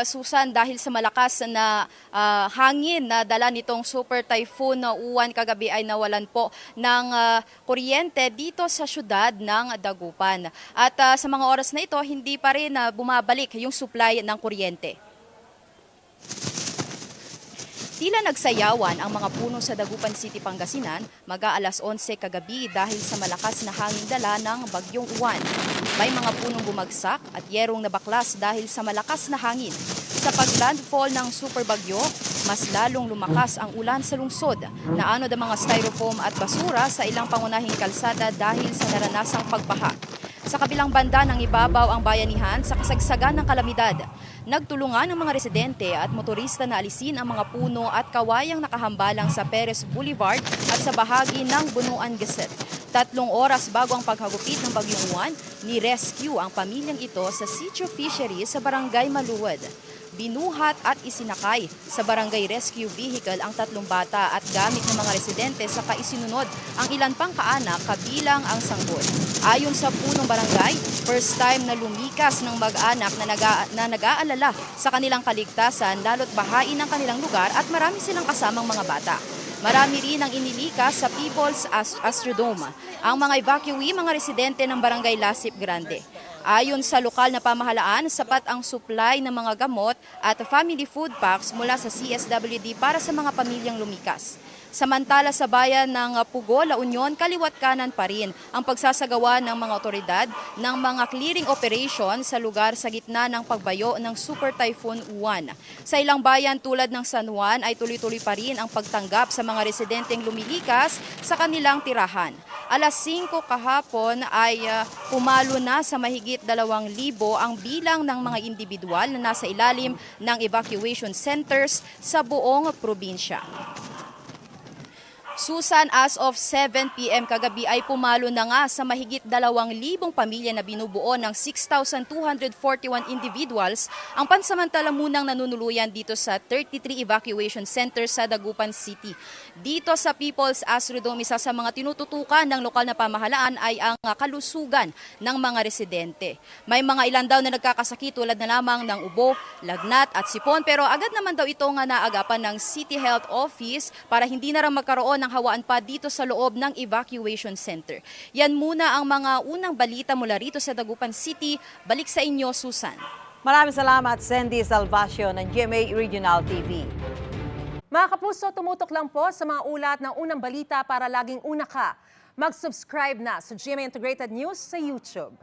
Susan, dahil sa malakas na hangin na dala nitong Super Typhoon na Uwan kagabi ay nawalan po ng kuryente dito sa syudad ng Dagupan. At sa mga oras na ito, hindi pa rin bumabalik yung supply ng kuryente. Tila nagsayawan ang mga puno sa Dagupan City, Pangasinan mag-aalas 11 kagabi dahil sa malakas na hangin dala ng Bagyong Uwan. May mga punong bumagsak at yerong nabaklas dahil sa malakas na hangin. Sa paglandfall ng super bagyo, mas lalong lumakas ang ulan sa lungsod. Naanod ang mga styrofoam at basura sa ilang pangunahing kalsada dahil sa naranasang pagbaha. Sa kabilang banda ng ibabaw ang bayanihan sa kasagsagan ng kalamidad. Nagtulungan ang mga residente at motorista na alisin ang mga puno at kawayang nakahambalang sa Perez Boulevard at sa bahagi ng Bunuan Gazette. 3 oras bago ang paghagupit ng Bagyong Uwan, ni-rescue ang pamilyang ito sa Sitio Fishery sa Barangay Maluwad. Binuhat at isinakay sa barangay rescue vehicle ang 3 bata at gamit ng mga residente sa kaisinunod ang ilan pang kaanak kabilang ang sanggol. Ayon sa punong barangay, first time na lumikas ng mag-anak na nag-aalala sa kanilang kaligtasan lalo't bahain ang kanilang lugar at marami silang kasamang mga bata. Marami rin ang inilikas sa People's Astrodome. Ang mga evacuee, mga residente ng Barangay Lasip Grande. Ayon sa lokal na pamahalaan, sapat ang supply ng mga gamot at family food packs mula sa CSWD para sa mga pamilyang lumikas. Samantala sa bayan ng Pugo, La Union, kaliwat kanan pa rin ang pagsasagawa ng mga otoridad ng mga clearing operation sa lugar sa gitna ng pagbayo ng Super Typhoon Uwan. Sa ilang bayan tulad ng San Juan ay tuloy-tuloy pa rin ang pagtanggap sa mga residenteng lumilikas sa kanilang tirahan. Alas 5 kahapon ay pumalo na sa mahigit 2,000 ang bilang ng mga individual na nasa ilalim ng evacuation centers sa buong probinsya. Susan, as of 7 p.m. kagabi ay pumalo na nga sa mahigit 2,000 pamilya na binubuo ng 6,241 individuals ang pansamantala munang nanunuluyan dito sa 33 evacuation centers sa Dagupan City. Dito sa People's Astrodome, isa sa mga tinututukan ng lokal na pamahalaan ay ang kalusugan ng mga residente. May mga ilan daw na nagkakasakit tulad na lamang ng ubo, lagnat at sipon, pero agad naman daw ito nga naagapan ng City Health Office para hindi na rin magkaroon ng hawaan pa dito sa loob ng evacuation center. Yan muna ang mga unang balita mula rito sa Dagupan City. Balik sa inyo, Susan. Maraming salamat, Sandy Salvacio ng GMA Regional TV. Mga kapuso, tumutok lang po sa mga ulat ng unang balita para laging una ka. Mag-subscribe na sa GMA Integrated News sa YouTube.